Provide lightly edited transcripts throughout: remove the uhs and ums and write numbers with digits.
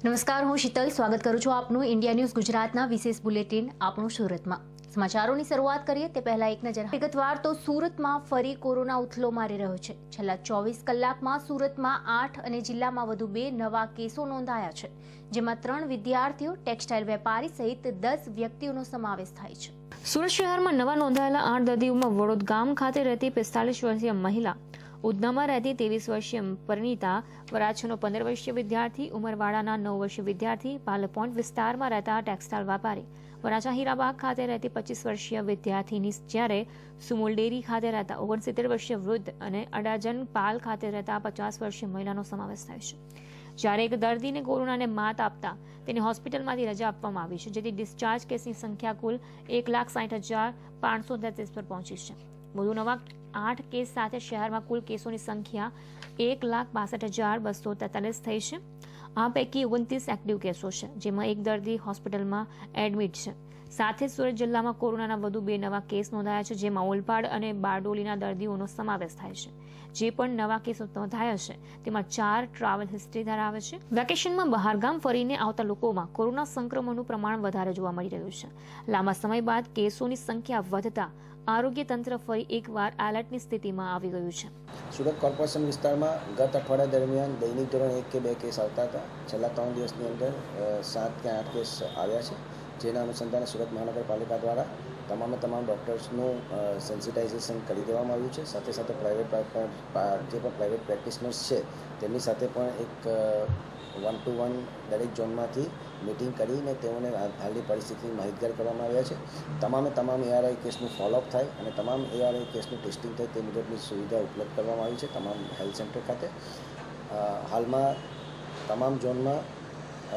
નમસ્કાર, હું શીતલ સ્વાગત કરું છું આપનું ઇન્ડિયા ન્યૂઝ ગુજરાતના વિશેષ બુલેટિન આપણું સુરતમાં। સમાચારોની શરૂઆત કરીએ તે પહેલા એક નજર વિગતવાર તો સુરતમાં ફરી કોરોના ઉથલો મારી રહ્યો છે। છેલ્લા 24 કલાકમાં સુરતમાં 8 અને જિલ્લામાં વધુ 2 નવા કેસો નોંધાયા છે, જેમાં 3 વિદ્યાર્થીઓ, ટેક્સટાઇલ વેપારી સહિત 10 વ્યક્તિઓનો સમાવેશ થાય છે। સુરત શહેરમાં નવા નોંધાયેલા 8 દર્દીઓમાં વડોદ ગામ ખાતે રહેતી 45 વર્ષીય મહિલા, ઉધનામાં રહેતી 23 વર્ષીય પરિણીતા, વરાછાનો 15 વર્ષીય વિદ્યાર્થી, ઉમરવાડાના 9 વર્ષીય વિદ્યાર્થી, પાલપોન્ટ વિસ્તારમાં રહેતા ટેક્સટાઇલ વેપારી, વરાછા હીરાબાગ ખાતે રહેતી 25 વર્ષીય વિદ્યાર્થીની, જ્યારે સુમુલડેરી ખાતે રહેતા 69 વર્ષીય વૃદ્ધ અને અડાજન પાલ ખાતે રહેતા 50 વર્ષીય મહિલાનો સમાવેશ થાય છે। જ્યારે એક દર્દીને કોરોનાને માત આપતા તેને હોસ્પિટલમાંથી રજા આપવામાં આવી છે, જેથી ડિસ્ચાર્જ કેસની સંખ્યા કુલ 1,60,533 પર પહોંચી છે। વધુ નવા 8 કેસ સાથે શહેરમાં કુલ કેસોની સંખ્યા 1,62,243 થઈ છે। આ પૈકી 29 એક્ટિવ કેસો છે, જેમાં એક દર્દી હોસ્પિટલમાં એડમિટ છે। સાથે સુરત જિલ્લામાં કોરોનાના વધુ 2 નવા કેસ નોંધાયા છે, જેમાં ઓલપાડ અને બારડોલીના દર્દીઓનો સમાવેશ થાય છે। જે પણ નવા કેસો નોંધાયા છે તેમાં 4 ટ્રાવેલ હિસ્ટ્રી ધરાવે છે। વેકેશનમાં બહારગામ ફરીને આવતા લોકોમાં કોરોના સંક્રમણનું પ્રમાણ વધારે જોવા મળી રહ્યું છે। લાંબા સમય બાદ કેસોની સંખ્યા વધતા આરોગ્ય તંત્ર ફરી એકવાર એલર્ટની સ્થિતિમાં આવી ગયું છે। સુરત કોર્પોરેશન વિસ્તારમાં ગત અઠવાડિયા દરમિયાન દૈનિક ધોરણે 1 કે 2 કેસ આવતા હતા। છેલ્લા 3 દિવસની અંદર 7 કે 8 કેસ આવ્યા છે, જેના અનુસંધાને સુરત મહાનગરપાલિકા દ્વારા તમામ ડૉક્ટર્સનું સેન્સિટાઇઝેશન કરી દેવામાં આવ્યું છે। સાથે સાથે જે પણ પ્રાઇવેટ પ્રેક્ટિશનર્સ છે તેમની સાથે પણ એક 1-to-1 દરેક ઝોનમાંથી મિટિંગ કરીને તેઓને હાલની પરિસ્થિતિની માહિતગાર કરવામાં આવ્યા છે। તમામ ARI કેસનું ફોલોઅપ થાય અને તમામ ARI કેસનું ટેસ્ટિંગ થાય તે મુજબની સુવિધા ઉપલબ્ધ કરવામાં આવી છે તમામ હેલ્થ સેન્ટર ખાતે। હાલમાં તમામ ઝોનમાં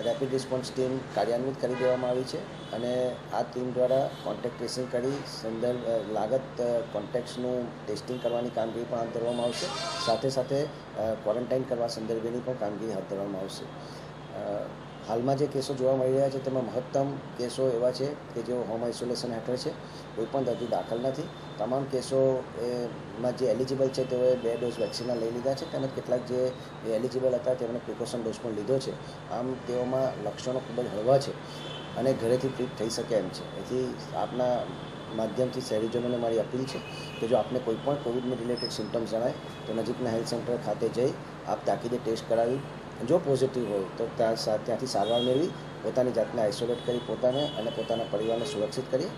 રેપિડ રિસ્પોન્સ ટીમ કાર્યાન્વિત કરી દેવામાં આવી છે અને આ ટીમ દ્વારા કોન્ટેક્ટ ટ્રેસિંગ કરી લાગત કોન્ટેક્ટ્સનું ટેસ્ટિંગ કરવાની કામગીરી પણ હાથ ધરવામાં આવશે। સાથે સાથે ક્વોરન્ટાઇન કરવા સંદર્ભેની પણ કામગીરી હાથ ધરવામાં આવશે। હાલમાં જે કેસો જોવા મળી રહ્યા છે તેમાં મહત્તમ કેસો એવા છે કે જેઓ હોમ આઇસોલેશન હેઠળ છે, કોઈ પણ દર્દી દાખલ નથી। તમામ કેસોમાં જે એલિજિબલ છે તેઓએ 2 ડોઝ વેક્સિનના લઈ લીધા છે, તેમજ કેટલાક જે એલિજિબલ હતા તેમણે પ્રિકોશન ડોઝ પણ લીધો છે। આમ તેઓમાં લક્ષણો ખૂબ જ હળવા છે અને ઘરેથી ટ્રીટ થઈ શકે એમ છે। એથી આપના માધ્યમથી શહેરીજનોને મારી અપીલ છે કે જો આપને કોઈ પણ કોવિડની રિલેટેડ સિમ્ટમ્સ જણાય તો નજીકના હેલ્થ સેન્ટર ખાતે જઈ આપ તાકીદે ટેસ્ટ કરાવી, જો પોઝિટિવ હોય તો ત્યાંથી સારવાર મેળવી પોતાની જાતને આઇસોલેટ કરી પોતાને અને પોતાના પરિવારને સુરક્ષિત કરી।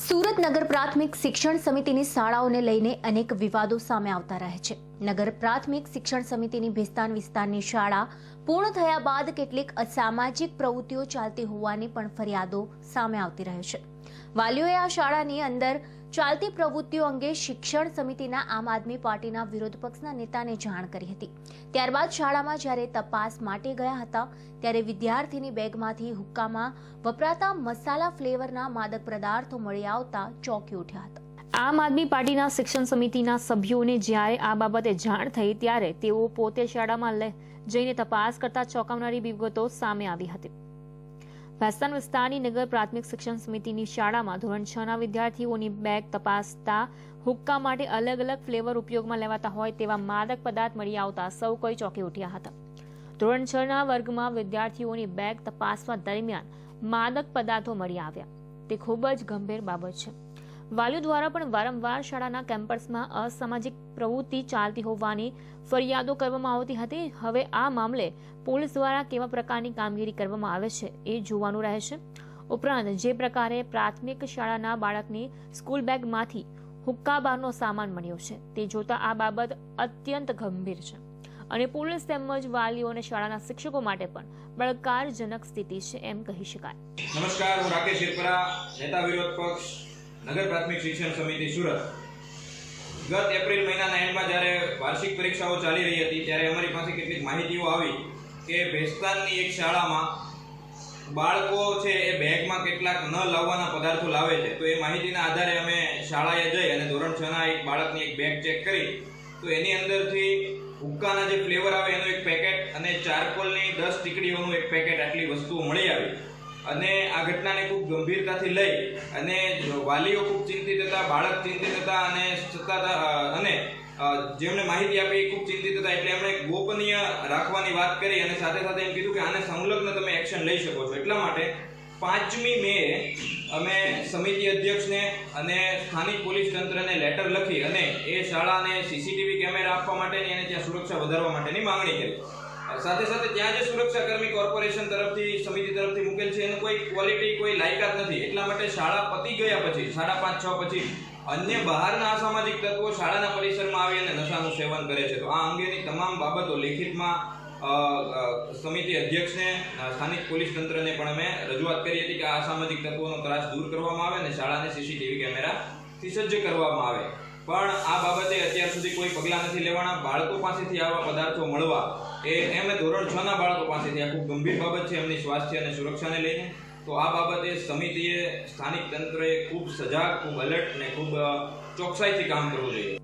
સુરત નગર પ્રાથમિક શિક્ષણ સમિતિની શાળાઓને લઈને અનેક વિવાદો સામે આવતા રહે છે। નગર પ્રાથમિક શિક્ષણ સમિતિની ભેસ્તાન વિસ્તારની શાળા પૂર્ણ થયા બાદ કેટલીક અસામાજિક પ્રવૃત્તિઓ ચાલતી હોવાની પણ ફરિયાદો સામે આવતી રહે છે। વાલીઓએ આ શાળાની અંદર ચાલતી પ્રવૃત્તિઓ અંગે શિક્ષણ સમિતિના આમ આદમી પાર્ટીના વિરોધ પક્ષના નેતાને જાણ કરી હતી। ત્યારબાદ શાળામાં જ્યારે તપાસ માટે ગયા હતા ત્યારે વિદ્યાર્થીની બેગમાંથી હુક્કામાં વપરાતા મસાલા ફ્લેવરના માદક પદાર્થો મળી આવતા ચોંકી ઉઠ્યા હતા। આમ આદમી પાર્ટીના શિક્ષણ સમિતિના સભ્યોને જ્યારે આ બાબતે જાણ થઈ ત્યારે તેઓ પોતે શાળામાં જઈને તપાસ કરતા ચોંકાવનારી વિગતો સામે આવી હતી। ભેસ્તાન વિસ્તારની નગર પ્રાથમિક શિક્ષણ સમિતિની શાળામાં ધોરણ 6ના વિદ્યાર્થીઓની બેગ તપાસતા હુક્કા માટે અલગ અલગ ફ્લેવર ઉપયોગમાં લેવાતા હોય તેવા માદક પદાર્થ મળી આવતા સૌ કોઈ ચોંકી ઉઠ્યા હતા। ધોરણ 6ના વર્ગમાં વિદ્યાર્થીઓની બેગ તપાસવા દરમિયાન માદક પદાર્થો મળી આવ્યા તે ખૂબ જ ગંભીર બાબત છે। વાલીઓ દ્વારા પણ વારંવાર શાળાના કેમ્પસમાં અસામાજિક પ્રવૃત્તિ ચાલતી હોવાની ફરિયાદો કરવામાં આવતી હતી। હવે આ મામલે પોલીસ દ્વારા કેવા પ્રકારની કામગીરી કરવામાં આવે છે એ જોવાનું રહેશે। ઉપરાંત જે પ્રકારે પ્રાથમિક શાળાના બાળકની સ્કૂલ બેગમાંથી હુક્કા બારનો સામાન મળ્યો છે તે જોતા આ બાબત અત્યંત ગંભીર છે અને પોલીસ તેમજ વાલીઓ અને શાળાના શિક્ષકો માટે પણ પડકારજનક સ્થિતિ છે એમ કહી શકાય। નમસ્કાર, હું રાકેશ શેરપરા, નેતા વિરોધ પક્ષ નગર પ્રાથમિક શિક્ષણ સમિતિ સુરત। ગત એપ્રિલ મહિનાના એન્ડમાં જ્યારે વાર્ષિક પરીક્ષાઓ ચાલી રહી હતી ત્યારે અમારી પાસે કેટલીક માહિતીઓ આવી કે ભેસ્તાનની એક શાળામાં બાળકો છે એ બેગમાં કેટલાક ન લાવવાના પદાર્થો લાવે છે। તો એ માહિતીના આધારે અમે શાળાએ જઈ અને ધોરણ 6ના એક બાળકની એક બેગ ચેક કરી તો એની અંદરથી હુક્કાના જે ફ્લેવર આવે એનું એક પેકેટ અને ચારકોલની 10 ટીકડીઓનું એક પેકેટ આટલી વસ્તુઓ મળી આવી અને આ ઘટનાને ખૂબ ગંભીરતાથી લઈ અને વાલીઓ ખૂબ ચિંતિત હતા, બાળક ચિંતિત હતા અને જેમને માહિતી આપી એ ખૂબ ચિંતિત હતા, એટલે એમણે ગોપનીય રાખવાની વાત કરી અને સાથે સાથે એમ કીધું કે આને સંલગ્ન તમે એક્શન લઈ શકો છો. એટલા માટે 5મી મે અમે સમિતિ અધ્યક્ષને અને સ્થાનિક પોલીસ તંત્રને લેટર લખી અને એ શાળાને સીસીટીવી કેમેરા આપવા માટેની અને ત્યાં સુરક્ષા વધારવા માટેની માંગણી કરી. સાથે સાથે ત્યાં જે સુરક્ષાકર્મી કોર્પોરેશન તરફથી સમિતિ તરફથી મૂકેલ છે એનું કોઈ ક્વોલિટી કોઈ લાયકાત નથી. એટલા માટે શાળા પતી ગયા પછી 5:30-6 પછી અન્ય બહારના અસામાજિક તત્વો શાળાના પરિસરમાં આવી અને નશાનું સેવન કરે છે. તો આ અંગેની તમામ બાબતો લેખિતમાં સમિતિ અધ્યક્ષને સ્થાનિક પોલીસ તંત્રને પણ અમે રજૂઆત કરી હતી કે આ અસામાજિક તત્વોનો ત્રાસ દૂર કરવામાં આવે અને શાળાને સીસીટીવી કેમેરાથી સજ્જ કરવામાં આવે. પણ આ બાબતે અત્યાર સુધી કોઈ પગલાં નથી લેવાના. બાળકો પાસેથી આવા પદાર્થો મળવા એમ ધોરણ 6 ના બાળકો પાસેથી આ ખૂબ ગંભીર બાબત છે એમની સ્વાસ્થ્ય અને સુરક્ષાને લઈને. તો આ બાબતે સમિતિએ સ્થાનિક તંત્રએ ખૂબ સજાગ, ખૂબ એલર્ટ અને ખૂબ ચોકસાઈથી કામ કરવું જોઈએ.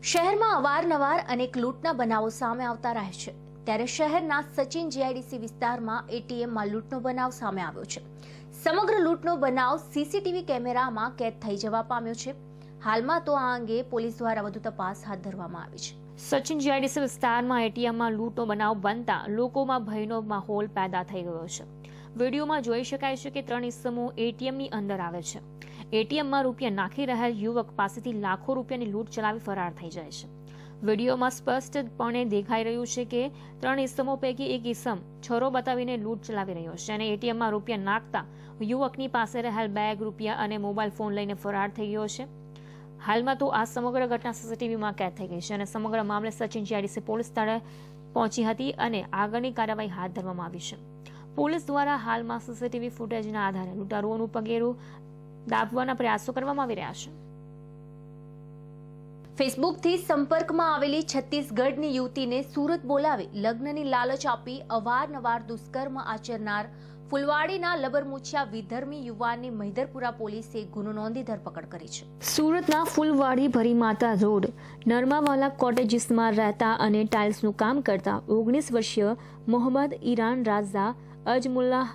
શહેરમાં અવારનવાર અનેક લૂંટના બનાવો સામે આવતા રહે છે. ત્યારે શહેરના સચિન જીઆઈડીસી વિસ્તારમાં એટીએમમાં લૂંટનો બનાવ સામે આવ્યો છે. સમગ્ર લૂંટનો બનાવ સીસીટીવી કેમેરામાં કેદ થઈ જવા પામ્યો છે. હાલમાં તો આ અંગે પોલીસ દ્વારા વધુ તપાસ હાથ ધરવામાં આવી છે. સચિન જીઆઈડીસી વિસ્તારમાં એટીએમમાં લૂંટનો બનાવ બનતા લોકોમાં ભયનો માહોલ પેદા થઈ ગયો છે. વિડીયોમાં જોઈ શકાય છે કે 3 ઇસમો એટીએમની અંદર આવે છે. એટીએમમાં રૂપિયા નાખી રહેલ યુવક પાસેથી લાખો રૂપિયાની લૂંટ ચલાવી ફરાર થઈ જાય છે. વિડીયોમાં સ્પષ્ટપણે દેખાઈ રહ્યું છે કે 3 ઇસમો પૈકી એક ઇસમ છરો બતાવીને લૂંટ ચલાવી રહ્યો છે અને એટીએમમાં રૂપિયા નાખતા યુવકની પાસે રહેલ બેગ, રૂપિયા અને મોબાઈલ ફોન લઈને ફરાર થઈ ગયો છે. હાલમાં તો આ સમગ્ર ઘટના સીસીટીવીમાં કેદ થઈ ગઈ છે અને સમગ્ર મામલે સચિન જીઆઈડીસી પોલીસ સ્થળે પહોંચી હતી અને આગળની કાર્યવાહી હાથ ધરવામાં આવી છે. પોલીસ દ્વારા હાલમાં સીસીટીવી ફૂટેજના આધારે લૂંટારુઓનું પગેરું દાબવાના પ્રયાસો કરવામાં આવી રહ્યા છે. ફેસબુકથી સંપર્કમાં આવેલી છત્તીસગઢની યુવતીને સુરત બોલાવી લગ્નની લાલચ આપી અવારનવાર દુષ્કર્મ આચરનાર ફુલવાડીના લબરમુછિયા વિધર્મી યુવાનની મહિધરપુરા પોલીસે ગુનો નોંધી ધરપકડ કરી છે. સુરતના ફુલવાડી ભરીમાતા રોડ નરમાવાલા કોટેજીસમાં રહેતા અને ટાઇલ્સનું કામ કરતા 19 વર્ષીય મોહમ્મદ ઈરાન રાઝા અજમુલ્લાહ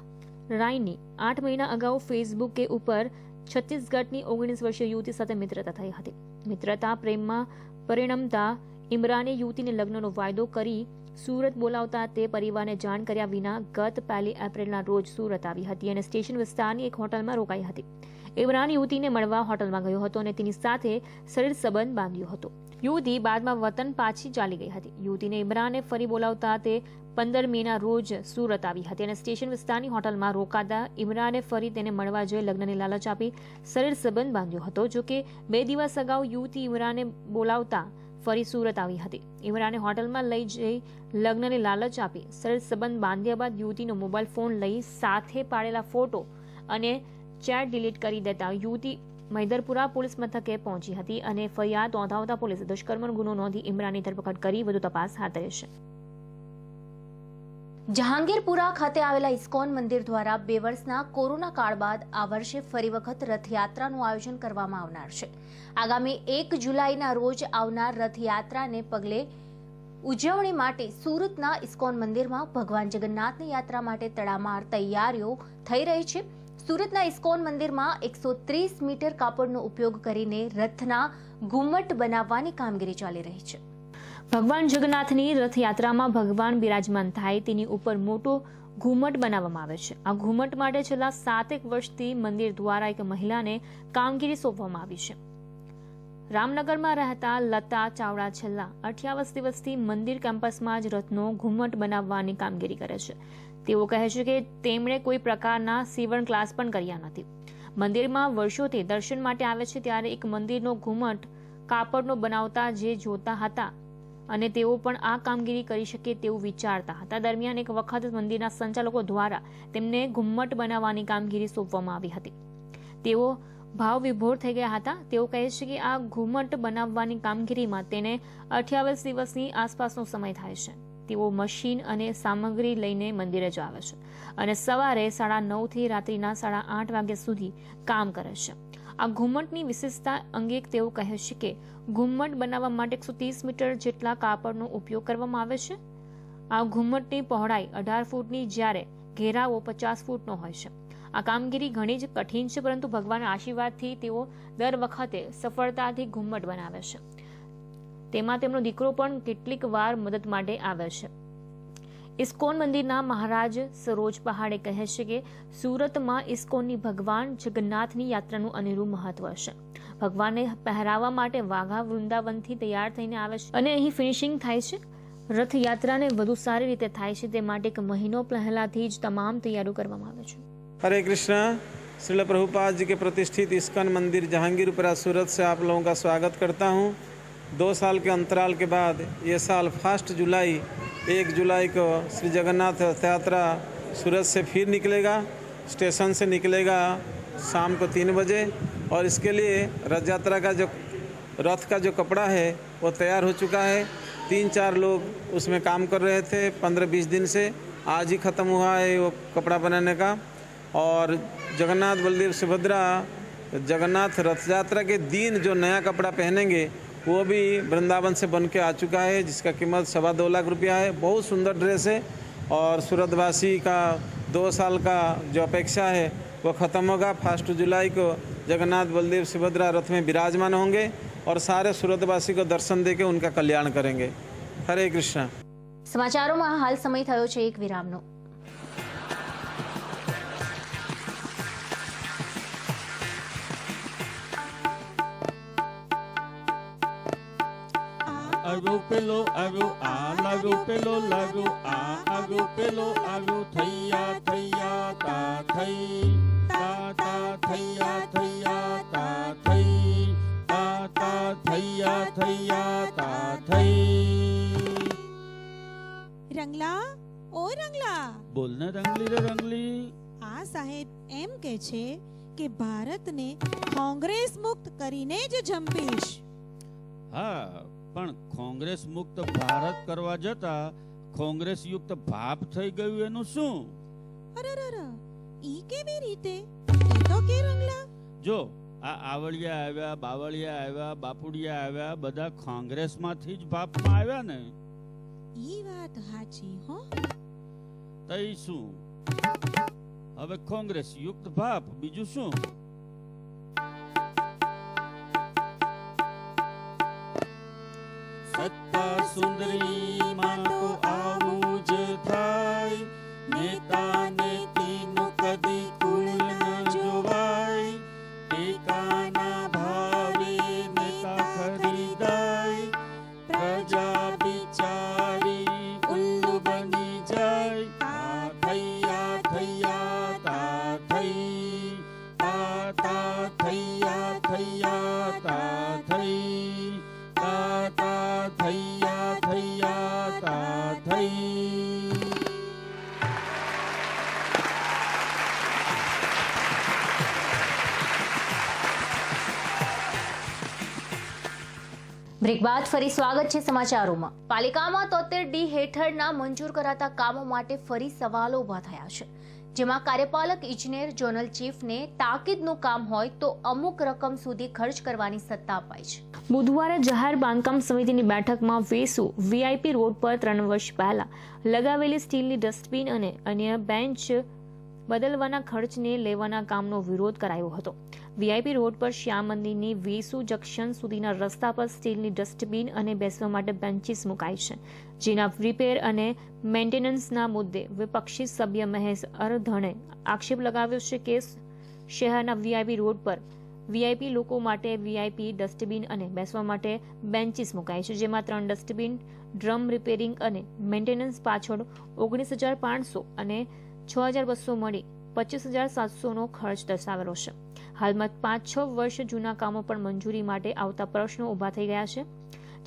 રાયની 8 મહિના અગાઉ ફેસબુક ઉપર છત્તીસગઢની 19 વર્ષીય યુવતી સાથે મિત્રતા થઈ હતી. મિત્રતા પ્રેમમાં પરિણમતા ઇમરાને યુવતીને લગ્નનો વાયદો કરી સુરત બોલાવતા તે પરિવારને જાણ કર્યા વિના ગત 1 એપ્રિલના રોજ સુરત આવી હતી અને સ્ટેશન વિસ્તારની એક હોટલમાં રોકાઈ હતી. ઇમરાન યુવતીને મળવા હોટલમાં ગયો હતો અને તેની સાથે શરીર સંબંધ બાંધ્યો હતો. યુવતી બાદમાં વતન પાછી ચાલી ગઈ હતી. યુવતીને ઇમરાને ફરી બોલાવતા તે 15 મેના રોજ સુરત આવી હતી અને સ્ટેશન વિસ્તારની હોટલમાં રોકાતા ઇમરાને ફરી તેને મળવા જઈ લગ્નની લાલચ આપી શરીર સંબંધ બાંધ્યો હતો. જોકે 2 દિવસ અગાઉ યુવતી ઇમરાને બોલાવતા ફરી સુરત આવી હતી. ઇમરાને હોટલમાં લઈ જઈ લગ્નની લાલચ આપી શરીર સંબંધ બાંધ્યા બાદ યુવતીનો મોબાઈલ ફોન લઈ સાથે પાડેલા ફોટો અને ચેટ ડિલીટ કરી દેતા યુવતી મહિધરપુરા પોલીસ મથકે પહોંચી હતી અને ફરિયાદ નોંધાવતા પોલીસે દુષ્કર્મનો ગુનો નોંધી ઇમરાનની ધરપકડ કરી વધુ તપાસ હાથ ધરી છે. જહાંગીરપુરા ખાતે આવેલા ઇસ્કોન મંદિર દ્વારા 2 વર્ષના કોરોના કાળ બાદ આ વર્ષે ફરી વખત રથયાત્રાનું આયોજન કરવામાં આવનાર છે. આગામી 1 જુલાઈના રોજ આવનાર રથયાત્રાને પગલે ઉજવણી માટે સુરતના ઇસ્કોન મંદિરમાં ભગવાન જગન્નાથની યાત્રા માટે તડામાર તૈયારીઓ થઈ રહી છે. સુરતના ઇસ્કોન મંદિરમાં 130 મીટર કાપડનો ઉપયોગ કરીને રથના ઘુમ્મટ બનાવવાની કામગીરી ચાલી રહી છે. ભગવાન જગન્નાથની રથયાત્રામાં ભગવાન બિરાજમાન થાય તેની ઉપર મોટો ઘુમ્મટ બનાવવામાં આવે છે. આ ઘુમ્મટ માટે છેલ્લા 7 વર્ષથી મંદિર દ્વારા એક મહિલાને કામગીરી સોંપવામાં આવી છે. રામનગરમાં રહેતા લતા ચાવડા છેલ્લા 28 દિવસથી મંદિર કેમ્પસમાં જ રથનો ઘુમ્મટ બનાવવાની કામગીરી કરે છે. તેઓ કહે છે કે તેમણે કોઈ પ્રકારના સીવણ ક્લાસ પણ કર્યા નથી. મંદિરમાં વર્ષોથી દર્શન માટે આવે છે ત્યારે એક મંદિરનો ઘુમ્મટ કાપડનો બનાવતા જે જોતા હતા અને તેઓ પણ આ કામગીરી કરી શકે તેવું વિચારતા હતા. દરમિયાન એક વખત મંદિરના સંચાલકો દ્વારા તેમને ઘુમ્મટ બનાવવાની કામગીરી સોંપવામાં આવી હતી. તેઓ ભાવ વિભોર થઈ ગયા હતા. તેઓ કહે છે કે આ ઘુમ્મટ બનાવવાની કામગીરીમાં તેને 28 દિવસની આસપાસનો સમય થાય છે. તેઓ મશીન અને સામગ્રી લઈને મંદિરે જ આવે છે અને સવારે 9:30 થી રાત્રિના 8:30 વાગ્યા સુધી કામ કરે છે. આ ઘુમ્મટની વિશેષતા અંગે તેઓ કહે છે કે ઘુમ્મટ બનાવવા માટે 130 મીટર જેટલા કાપડનો ઉપયોગ કરવામાં આવે છે. આ ઘુમ્મટની પહોળાઈ 18 ફૂટની જ્યારે ઘેરાવો 50 ફૂટનો હોય છે. આ કામગીરી ઘણી જ કઠિન છે પરંતુ ભગવાનના આશીર્વાદથી તેઓ દર વખતે સફળતાથી ઘુમ્મટ બનાવે છે. તેમાં તેમનો દીકરો પણ કેટલીક વાર મદદ માટે આવે છે. ઇસ્કોન મંદિરના મહારાજ સરોજ પહાડે કહે છે કે સુરતમાં ઇસ્કોનની ભગવાન જગન્નાથની યાત્રાનું અનેરું મહત્વ છે. ભગવાનને પહેરાવવા માટે વાઘા વૃંદાવનથી તૈયાર થઈને આવે છે અને અહીં ફિનિશિંગ થાય છે. રથયાત્રાને વધુ સારી રીતે થાય છે તે માટે એક મહિનો પહેલાથી જ તમામ તૈયારીઓ કરવામાં આવે છે. हरे कृष्णा. श्रील प्रभुपाद जी के प्रतिष्ठित इस्कॉन मंदिर जहांगीरपुरा सूरत से आप लोगों का स्वागत करता हूँ. 2 साल के अंतराल के बाद ये साल 1 जुलाई 1 जुलाई को श्री जगन्नाथ रथ यात्रा सूरत से फिर निकलेगा. स्टेशन से निकलेगा शाम को 3 बजे और इसके लिए रथ यात्रा का जो रथ का जो कपड़ा है वो तैयार हो चुका है. 3-4 लोग उसमें काम कर रहे थे 15-20 दिन से. आज ही ख़त्म हुआ है वो कपड़ा बनाने का. और जगन्नाथ बलदेव सुभद्रा जगन्नाथ रथ यात्रा के दिन जो नया कपड़ा पहनेंगे वो भी वृंदावन से बन के आ चुका है, जिसका कीमत 2.25 लाख रुपया है. बहुत सुंदर ड्रेस है और सूरतवासी का 2 साल का जो अपेक्षा है वो ख़त्म होगा. 1 जुलाई को जगन्नाथ बलदेव सुभद्रा रथ में विराजमान होंगे और सारे सूरतवासी को दर्शन देके उनका कल्याण करेंगे. हरे कृष्णा. સમાચારોમાં હાલ સમય થયો છે એક વિરામનો. Agro pelo agro lago pelo lago agro pelo agro thaiya thaiya ta thai ta ta thaiya thaiya ta thai ta ta thaiya thaiya ta thai. Rangla ઓ રંગલા, બોલને રંગલી રે રંગલી. આ સાહેબ એમ કે છે કે ભારતને કોંગ્રેસ મુક્ત કરીને જ જંપીશ. હા, પણ કોંગ્રેસ મુક્ત ભારત કરવા જતા કોંગ્રેસ યુક્ત ભાપ થઈ ગયું એનું શું? અરરર, ઈ કેવી રીતે? એ તો કે રંગલા. જો આ આવળિયા આવ્યા, બાવળિયા આવ્યા, બાપુડિયા આવ્યા, બધા કોંગ્રેસમાંથી જ ભાપમાં આવ્યા ને. ઈ વાત સાચી હો. તઈ શું? હવે કોંગ્રેસ યુક્ત ભાપ, બીજું શું? સત્તા સુંદરી માં તો આવું જ થાય. નેતા નેતીનું કદી કુળ ન જોવાય. ટેકાના ભાવે નેતા ખરીદાય. પ્રજા બિચારી ઉલ્લુ બની જાય. તા થૈયા થૈયા તા થઈ તા તા થૈયા થૈયા તા થઈ તા તા થૈયા થૈયા તા થઈ. બ્રેક બાદ ફરી સ્વાગત છે સમાચારોમાં. પાલિકામાં 73D હેઠળના મંજૂર કરાતા કામો માટે ફરી સવાલો ઉભા થયા છે, જેમાં કાર્યપાલક ઇજનેર ઝોનલ ચીફને તાકીદનું કામ હોય તો અમુક રકમ સુધી ખર્ચ કરવાની સત્તા અપાઈ છે. બુધવારે જાહેર બાંધકામ સમિતિની બેઠકમાં વેસુ VIP રોડ પર 3 વર્ષ પહેલા લગાવેલી સ્ટીલની ડસ્ટબિન અને અન્ય બેન્ચ બદલવાના ખર્ચને લેવાના કામનો વિરોધ કરાયો હતો. VIP રોડ પર શ્યામ મંદિરની વેસુ જંકશન સુધીના રસ્તા પર સ્ટીલની ડસ્ટબિન અને બેસવા માટે બેન્ચીસ મુકાઈ છે, જેના રિપેર અને મેન્ટેનન્સના મુદ્દે વિપક્ષી સભ્ય મહેશ અરધણે આક્ષેપ લગાવ્યો છે કે શહેરના VIP રોડ પર VIP લોકો માટે VIP ડસ્ટબિન અને બેસવા માટે બેન્ચીસ મુકાઈ છે, જેમાં 3 ડસ્ટબિન, ડ્રમ રિપેરિંગ અને મેન્ટેનન્સ પાછળ 19,500 અને 6,200 મળી 25,700નો ખર્ચ દર્શાવેલો છે. હાલમાં 5-6 વર્ષ જૂના કામો પણ મંજૂરી માટે આવતા પ્રશ્નો ઊભા થઈ ગયા છે,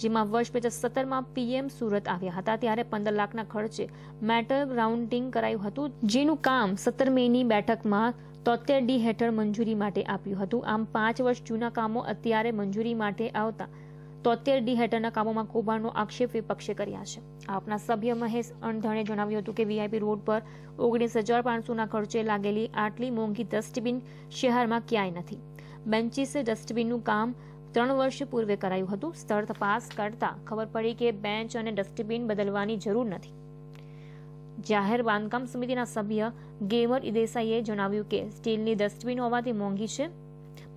જેમાં વર્ષ 2017માં PM સુરત આવ્યા હતા ત્યારે 15 લાખના ખર્ચે મેટલ ગ્રાઉન્ડિંગ કરાયું હતું, જેનું કામ 17 મેની બેઠકમાં 73D હેઠળ મંજૂરી માટે આપ્યું હતું. આમ 5 વર્ષ જૂના કામો અત્યારે મંજૂરી માટે આવતા 73D હેઠળના કામોમાં કૌભાંડનો આક્ષેપ વિપક્ષે કર્યા છે. આપના સભ્ય મહેશ અણધણે જણાવ્યું હતું કે VIP રોડ પર 19,500ના ખર્ચે લાગેલી આટલી મોંઘી ડસ્ટબિન શહેરમાં ક્યાંય નથી. બેન્ચીસ ડસ્ટબિનનું કામ 3 વર્ષ પૂર્વે કરાયું હતું. સ્થળ તપાસ કરતા ખબર પડી કે બેન્ચ અને ડસ્ટબિન બદલવાની જરૂર નથી. જાહેર બાંધકામ સમિતિના સભ્ય ગેમર ઇદેસાઈએ જણાવ્યું કે સ્ટીલની ડસ્ટબિન હોવાથી મોંઘી છે.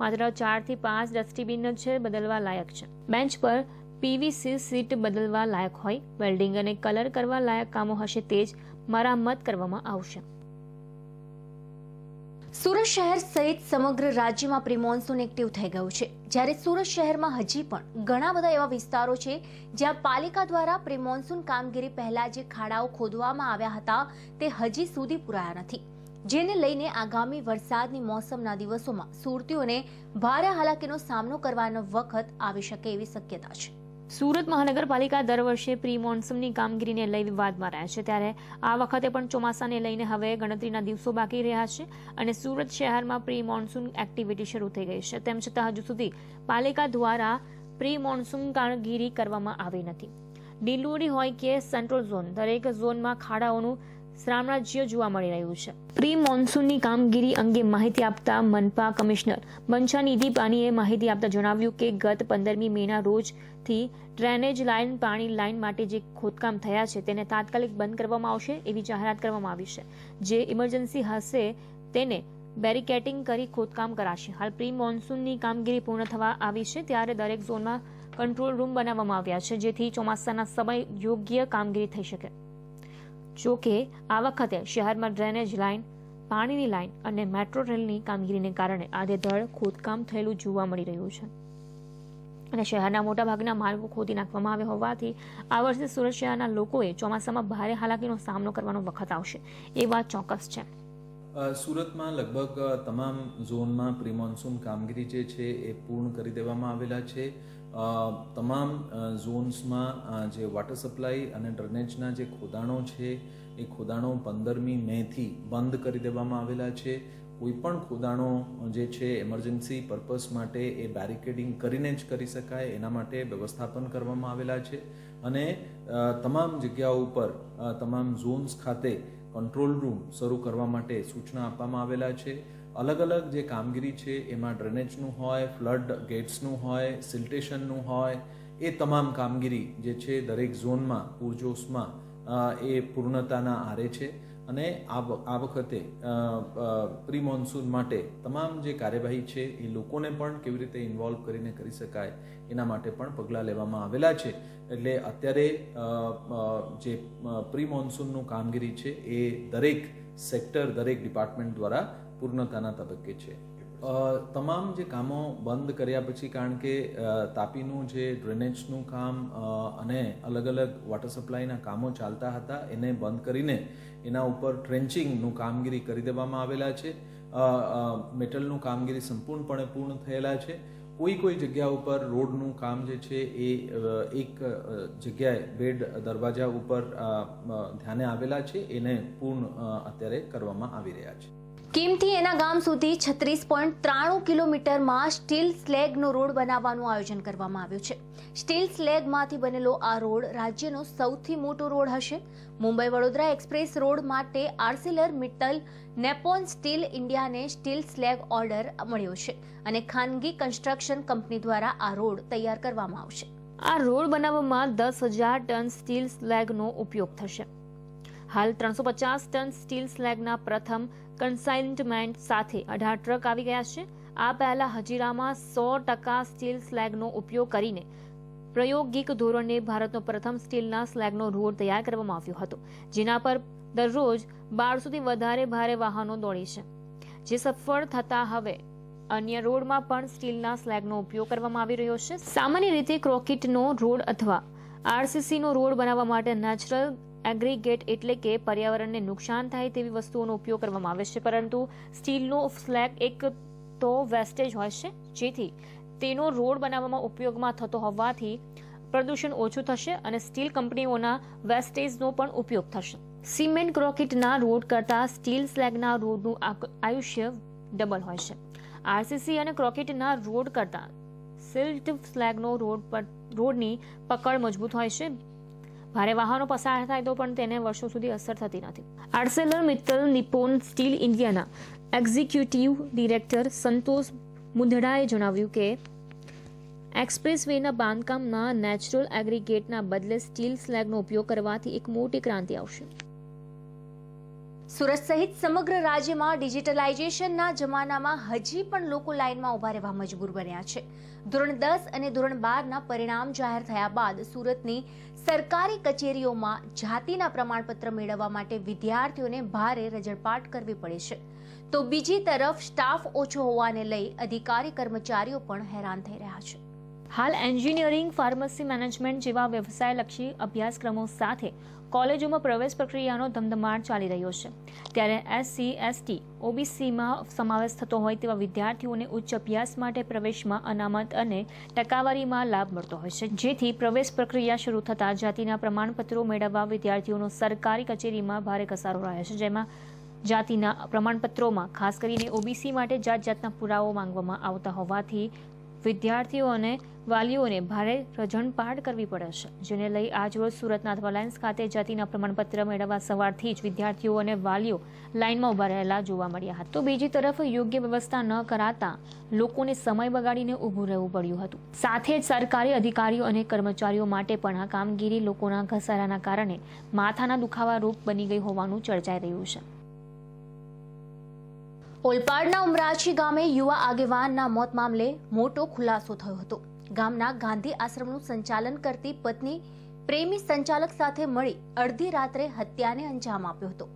માત્ર 4 થી 5 ડસ્ટબિન જ બદલવા લાયક છે. બેન્ચ પર પીવીસી સીટ બદલવા લાયક હોય, વેલ્ડિંગ અને કલર કરવા લાયક કામો હશે તે જ મરામત કરવામાં આવશે. સુરત શહેર સહિત સમગ્ર રાજ્યમાં પ્રી મોન્સૂન એક્ટિવ થઈ ગયું છે, જ્યારે સુરત શહેરમાં હજી પણ ઘણા બધા એવા વિસ્તારો છે જ્યાં પાલિકા દ્વારા પ્રી મોન્સૂન કામગીરી પહેલા જે ખાડાઓ ખોદવામાં આવ્યા હતા તે હજી સુધી પૂરાયા નથી, જેને લઈને આગામી વરસાદની મોસમના દિવસોમાં સુરતીઓને ભારે હાલાકીનો સામનો કરવાનો વખત આવી શકે એવી શક્યતા છે. સુરત મહાનગરપાલિકા દર વર્ષે પ્રી મોન્સૂનની કામગીરીને લઈ વિવાદમાં રહે છે, ત્યારે આ વખતે પણ ચોમાસાને લઈને હવે ગણતરીના દિવસો બાકી રહ્યા છે અને સુરત શહેરમાં પ્રી મોન્સૂન એક્ટિવિટી શરૂ થઈ ગઈ છે. તેમ છતાં હજુ સુધી પાલિકા દ્વારા પ્રી મોન્સૂન કામગીરી કરવામાં આવી નથી. ડિલોડી હોય કે સેન્ટ્રલ ઝોન, દરેક ઝોનમાં ખાડાઓનું સામ્રાજ્ય જોવા મળી રહ્યું છે. પ્રી મોન્સૂનની કામગીરી અંગે માહિતી આપતા મનપા કમિશનર મંછાનિધિ પાનીએ માહિતી આપતા જણાવ્યું કે ગત 15મી મેના રોજથી ડ્રેનેજ લાઇન, પાણી લાઇન માટે જે ખોદકામ થયા છે તેને તાત્કાલિક બંધ કરવામાં આવશે એવી જાહેરાત કરવામાં આવી છે. જે ઇમરજન્સી હશે તેને બેરિકેટિંગ કરી ખોદકામ કરાશે. હાલ પ્રી મોન્સૂનની કામગીરી પૂર્ણ થવા આવી છે, ત્યારે દરેક ઝોનમાં કંટ્રોલ રૂમ બનાવવામાં આવ્યા છે, જેથી ચોમાસાના સમય યોગ્ય કામગીરી થઈ શકે. જો કે આ વખતે શહેરમાં ડ્રેનેજ લાઇન, પાણીની લાઇન અને મેટ્રો રેલની કામગીરીને કારણે આડેધડ ખોદકામ થયેલું જોવા મળી રહ્યું છે અને શહેરના મોટાભાગના માર્ગો ખોદી નાખવામાં આવ્યા હોવાથી આ વર્ષે સુરત શહેરના લોકોએ ચોમાસામાં ભારે હાલાકીનો સામનો કરવાનો વખત આવશે એ વાત ચોક્કસ છે. સુરતમાં લગભગ તમામ ઝોનમાં પ્રી મોન્સૂન કામગીરી જે છે એ પૂર્ણ કરી દેવામાં આવેલા છે. તમામ ઝોન્સમાં જે વોટર સપ્લાય અને ડ્રેનેજના જે ખોદાણો છે એ ખોદાણો 15મી મેથી બંધ કરી દેવામાં આવેલા છે. કોઈ પણ ખોદાણો જે છે એમરજન્સી પર્પસ માટે એ બેરિકેડિંગ કરીને જ કરી શકાય એના માટે વ્યવસ્થાપન કરવામાં આવેલા છે અને તમામ જગ્યાઓ ઉપર તમામ ઝોન્સ ખાતે કંટ્રોલ રૂમ શરૂ કરવા માટે સૂચના આપવામાં આવેલા છે. અલગ અલગ જે કામગીરી છે એમાં ડ્રેનેજનું હોય, ફ્લડ ગેટ્સનું હોય, સિલ્ટેશનનું હોય, એ તમામ કામગીરી જે છે દરેક ઝોનમાં પૂરજોશમાં એ પૂર્ણતાના આરે છે અને આ વખતે પ્રી મોન્સૂન માટે તમામ જે કાર્યવાહી છે એ લોકોને પણ કેવી રીતે ઇન્વોલ્વ કરીને કરી શકાય એના માટે પણ પગલાં લેવામાં આવેલા છે. એટલે અત્યારે જે પ્રી મોન્સૂનનું કામગીરી છે એ દરેક સેક્ટર, દરેક ડિપાર્ટમેન્ટ દ્વારા પૂર્ણતાના તબક્કે છે. તમામ જે કામો બંધ કર્યા પછી, કારણ કે તાપીનું જે ડ્રેનેજનું કામ અને અલગ અલગ વોટર સપ્લાયના કામો ચાલતા હતા એને બંધ કરીને એના ઉપર ટ્રેન્ચિંગનું કામગીરી કરી દેવામાં આવેલા છે. મેટલનું કામગીરી સંપૂર્ણપણે પૂર્ણ થયેલા છે. કોઈ જગ્યા ઉપર રોડનું કામ જે છે એ એક જગ્યાએ બેડ દરવાજા ઉપર ધ્યાને આવેલા છે, એને પૂર્ણ અત્યારે કરવામાં આવી રહ્યા છે. કિમથી એના ગામ સુધી 36.93 કિલોમીટરમાં સ્ટીલ સ્લેગનો રોડ બનાવવાનું આયોજન કરવામાં આવ્યું છે. સ્ટીલ સ્લેગમાંથી બનેલો આ રોડ રાજ્યનો સૌથી મોટો રોડ હશે. મુંબઈ વડોદરા એક્સપ્રેસ રોડ માટે આર્સિલર મિત્તલ નેપોન સ્ટીલ ઇન્ડિયાને સ્ટીલ સ્લેગ ઓર્ડર મળ્યો છે અને ખાનગી કન્સ્ટ્રક્શન કંપની દ્વારા આ રોડ તૈયાર કરવામાં આવશે. આ રોડ બનાવવામાં 10,000 ટન સ્ટીલ સ્લેગનો ઉપયોગ થશે. હાલ 350 ટન સ્ટીલ સ્લેગના પ્રથમ કન્સાઇનમેન્ટ સાથે 18 ટ્રક આવી ગયા છે. આ પહેલા હજીરામાં 100% સ્ટીલ સ્લેગનો ઉપયોગ કરીને પ્રાયોગિક ધોરણે ભારતનો પ્રથમ સ્ટીલના સ્લેગનો રોડ તૈયાર કરવામાં આવ્યો હતો, જેના પર દરરોજ 1200 થી વધારે ભારે વાહનો દોડે છે. જે સફળ થતા હવે અન્ય રોડમાં પણ સ્ટીલના સ્લેગનો ઉપયોગ કરવામાં આવી રહ્યો છે. સામાન્ય રીતે કોન્ક્રીટનો રોડ અથવા આરસીસીનો રોડ બનાવવા માટે નેચરલ એગ્રીગેટ એટલે કે પર્યાવરણને નુકસાન થાય તેવી વસ્તુઓનો ઉપયોગ કરવામાં આવે છે, પરંતુ સ્ટીલનો સ્લેગ એક તો વેસ્ટેજ હોય છે, જેથી તેનો રોડ બનાવવામાં ઉપયોગમાં થતો હોવાથી પ્રદૂષણ ઓછું થશે અને સ્ટીલ કંપનીઓના વેસ્ટેજનો પણ ઉપયોગ થશે. સિમેન્ટ કોન્ક્રીટના રોડ કરતાં સ્ટીલ સ્લેગના રોડનું આયુષ્ય ડબલ હોય છે. આરસીસી અને કોન્ક્રીટના રોડ કરતાં સિલ્ટ સ્લેગનો રોડની પકડ મજબૂત હોય છે. ભારે વાહનો પસાર થાય તો પણ તેને વર્ષો સુધી અસર થતી નથી. આર્સેલર મિત્તલ નિપ્પોન સ્ટીલ ઇન્ડિયાના એક્ઝિક્યુટિવ ડિરેક્ટર સંતોષ મુંદડાએ જણાવ્યું કે એક્સપ્રેસ વેના બાંધકામમાં નેચરલ એગ્રીગેટના બદલે સ્ટીલ સ્લેગનો ઉપયોગ કરવાથી એક મોટી ક્રાંતિ આવશે. સુરત સહિત સમગ્ર રાજ્યમાં ડિજિટલાઇઝેશનના જમાનામાં હજી પણ લોકો લાઇનમાં ઊભા રહેવા મજબૂર બન્યા છે. ધોરણ 10 અને ધોરણ 12ના પરિણામ જાહેર થયા બાદ સુરતની સરકારી કચેરીઓમાં જાતિના પ્રમાણપત્ર મેળવવા માટે વિદ્યાર્થીઓને ભારે રજળપાટ કરવી પડે છે. તો બીજી તરફ સ્ટાફ ઓછો હોવાને લઈ અધિકારી કર્મચારીઓ પણ હેરાન થઈ રહ્યા છે. હાલ એન્જિનિયરિંગ, ફાર્મસી, મેનેજમેન્ટ જેવા વ્યવસાયલક્ષી અભ્યાસક્રમો સાથે કોલેજોમાં પ્રવેશ પ્રક્રિયાનો ધમધમાટ ચાલી રહ્યો છે. ત્યારે SC, ST, OBCમાં સમાવેશ થતો હોય તેવા વિદ્યાર્થીઓને ઉચ્ચ અભ્યાસ માટે પ્રવેશમાં અનામત અને ટકાવારીમાં લાભ મળતો હોય છે. જેથી પ્રવેશ પ્રક્રિયા શરૂ થતાં જાતિના પ્રમાણપત્રો મેળવવા વિદ્યાર્થીઓનો સરકારી કચેરીમાં ભારે ઘસારો રહે છે. જેમાં જાતિના પ્રમાણપત્રોમાં ખાસ કરીને OBC માટે જાતજાતના પુરાવો માંગવામાં આવતા હોવાથી વિદ્યાર્થીઓ અને વાલીઓને ભારે રજણપાટ કરવી પડે છે. જેને લઈ આજરોજ સુરતના અધવાલાઇન્સ ખાતે જાતિના પ્રમાણપત્ર મેળવવા સવારથી જ વિદ્યાર્થીઓ અને વાલીઓ લાઇનમાં ઊભા રહેલા જોવા મળ્યા હતા. તો બીજી તરફ યોગ્ય વ્યવસ્થા ન કરાતા લોકોને સમય બગાડીને ઊભું રહેવું પડ્યું હતું. સાથે જ સરકારી અધિકારીઓ અને કર્મચારીઓ માટે પણ આ કામગીરી લોકોના ઘસારાના કારણે માથાના દુખાવા રૂપ બની ગઈ હોવાનું ચર્ચાઈ રહ્યું છે. ઓલપાડના ઉમરાછી ગામે યુવા આગેવાનના મોત મામલે મોટો ખુલાસો થયો હતો. ગામના ગાંધી આશ્રમનું સંચાલન કરતી પત્ની પ્રેમી સંચાલક સાથે મળી અડધી રાત્રે હત્યાને અંજામ આપ્યો હતો.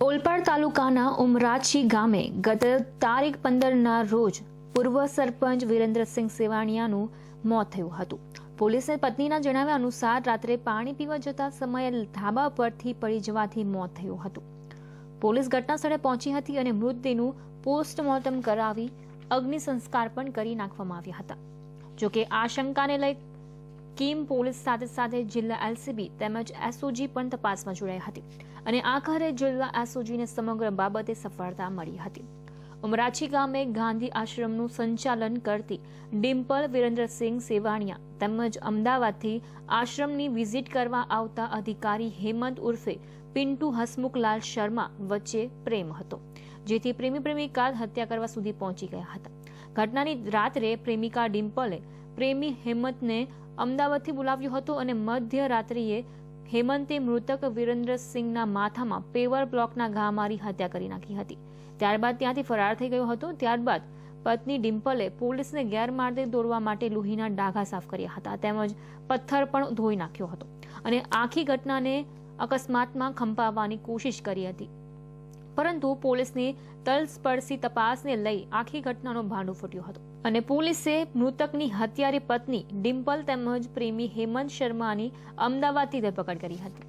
ઓલપાડ તાલુકાના ઉમરાછી ગામે ગત તારીખ 15ના રોજ પૂર્વ સરપંચ વિરેન્દ્રસિંહ સેવાણિયાનું મોત થયું હતું. પોલીસે પત્નીના જણાવ્યા અનુસાર રાત્રે પાણી પીવા જતા સમયે ધાબા પરથી પડી જવાથી મોત થયું હતું. પોલીસ ઘટના સ્થળે પહોંચી હતી અને મૃતદેહનું પોસ્ટમોર્ટમ કરાવી અગ્નિ સંસ્કાર પણ કરી નાખવામાં આવ્યા હતા. જોકે આશંકાને લઈ કીમ પોલીસ સાથે જિલ્લા LCB તેમજ SOG પણ તપાસમાં જોડાઈ હતી અને આખરે જિલ્લા SOGને સમગ્ર બાબતે સફળતા મળી હતી. ઉમરાછી ગામે ગાંધી આશ્રમનું સંચાલન કરતી ડિમ્પલ વિરેન્દ્રસિંહ સેવાણિયા તેમજ અમદાવાદથી આશ્રમની વિઝિટ કરવા આવતા અધિકારી હેમંત ઉર્ફે પિન્ટુ હસમુખલાલ શર્મા વચ્ચે પ્રેમ હતો. જેથી પ્રેમિકા હત્યા કરવા સુધી પહોંચી ગયા હતા. ઘટનાની રાત્રે પ્રેમિકા ડિમ્પલે પ્રેમી હેમંતને અમદાવાદથી બોલાવ્યો હતો અને મધ્યરાત્રિએ હેમંતે મૃતક વિરેન્દ્રસિંહના માથામાં પેવર બ્લોકના ઘા મારી હત્યા કરી નાખી હતી. ત્યારબાદ ત્યાંથી ફરાર થઈ ગયો હતો. ત્યારબાદ પત્ની ડિમ્પલે પોલીસને ગેરમાર્ગે દોરવા માટે લોહીના ડાઘા સાફ કર્યા હતા તેમજ પથ્થર પણ ધોઈ નાખ્યો હતો અને આખી ઘટનાને અકસ્માતમાં ખંભાવવાની કોશિશ કરી હતી. પરંતુ પોલીસની તલસ્પર્શી તપાસને લઈ આખી ઘટનાનો ભાંડો ફૂટ્યો હતો અને પોલીસે મૃતકની હત્યારી પત્ની ડિમ્પલ તેમજ પ્રેમી હેમંત શર્માની અમદાવાદથી ધરપકડ કરી હતી.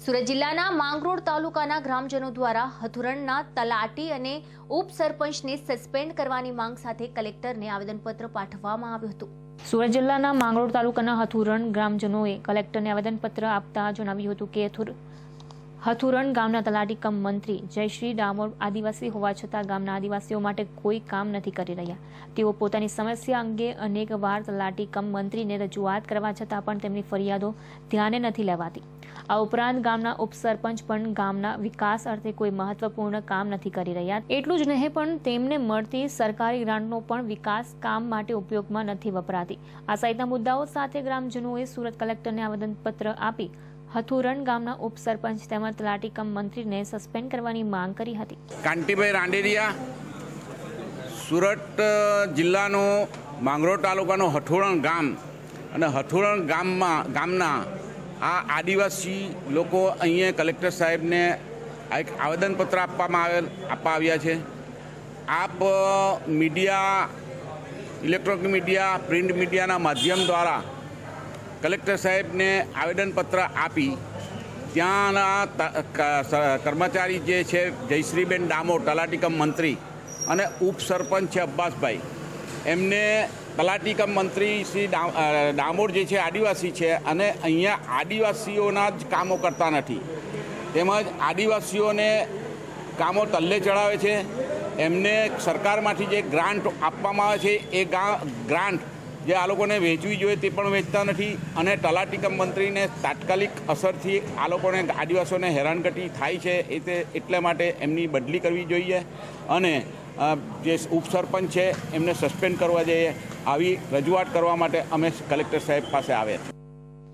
સુરત જિલ્લાના માંગરોળ તાલુકાના ગ્રામજનો દ્વારા હથુરણના તલાટી અને ઉપસરપંચને સસ્પેન્ડ કરવાની માંગ સાથે કલેક્ટરને આવેદનપત્ર પાઠવવામાં આવ્યું હતું. સુરત જિલ્લાના માંગરોળ તાલુકાના હથુરણ ગ્રામજનોએ કલેક્ટરને આવેદનપત્ર આપતા જણાવ્યું હતું કે હથુરણ ગામના તલાટી કમ મંત્રી જયશ્રી ડામોર આદિવાસી હોવા છતાં ગામના આદિવાસીઓ માટે કોઈ કામ નથી કરી રહ્યા. તેઓ પોતાની સમસ્યા અંગે અનેકવાર તલાટી કમ મંત્રીને રજૂઆત કરવા છતાં પણ તેમની ફરિયાદો ધ્યાને નથી લેવાતી. આ ઉપરાંત ગામના ઉપસરપંચ પણ ગામના વિકાસ અર્થે કોઈ મહત્વપૂર્ણ કામ નથી કરી રહ્યા. એટલું જ નહીં પણ તેમને મળતી સરકારી ગ્રાન્ટનો પણ વિકાસ કામ માટે ઉપયોગમાં નથી વપરાતી. આ સહિતના મુદ્દાઓ સાથે ગ્રામજનોએ સુરત કલેક્ટરને આવેદનપત્ર આપી હથુરણ ગામના ઉપસરપંચ તેમજ તલાટી કમ મંત્રીને સસ્પેન્ડ કરવાની માંગ કરી હતી. કાંતિભાઈ રાંડેરિયા, સુરત જિલ્લાનો માંગરોળ તાલુકાનો હથુરણ ગામ અને હથુરણ ગામના આ આદિવાસી લોકો અહીંયા કલેક્ટર સાહેબને એક આવેદનપત્ર આપવા આવ્યા છે. આપ મીડિયા, ઇલેક્ટ્રોનિક મીડિયા, પ્રિન્ટ મીડિયાના માધ્યમ દ્વારા કલેક્ટર સાહેબને આવેદનપત્ર આપી ત્યાંના કર્મચારી જે છે જયશ્રીબેન ડામોર તલાટી કમ મંત્રી અને ઉપસરપંચ છે અબ્બાસભાઈ, એમને તલાટી કમ મંત્રી શ્રી ડામોર જે છે આદિવાસી છે અને અહીંયા આદિવાસીઓના જ કામો કરતા નથી તેમજ આદિવાસીઓને કામો તલ્લે ચડાવે છે. એમને સરકારમાંથી જે ગ્રાન્ટ આપવામાં આવે છે એ ગ્રાન્ટ જે આ લોકોને વેચવી જોઈએ તે પણ વેચતા નથી અને તલાટી કમ મંત્રીને તાત્કાલિક અસરથી આ લોકોને આદિવાસીઓને હેરાનગતિ થાય છે એટલા માટે એમની બદલી કરવી જોઈએ અને જે ઉપસરપંચ છે એમને સસ્પેન્ડ કરવા જોઈએ. આવી રજૂઆત કરવા માટે અમે કલેક્ટર સાહેબ પાસે આવ્યા છીએ.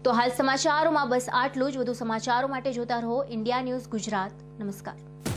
તો હાલ સમાચારોમાં બસ આટલું જ. વધુ સમાચારો માટે જોતા રહો ઇન્ડિયા ન્યૂઝ ગુજરાત. નમસ્કાર.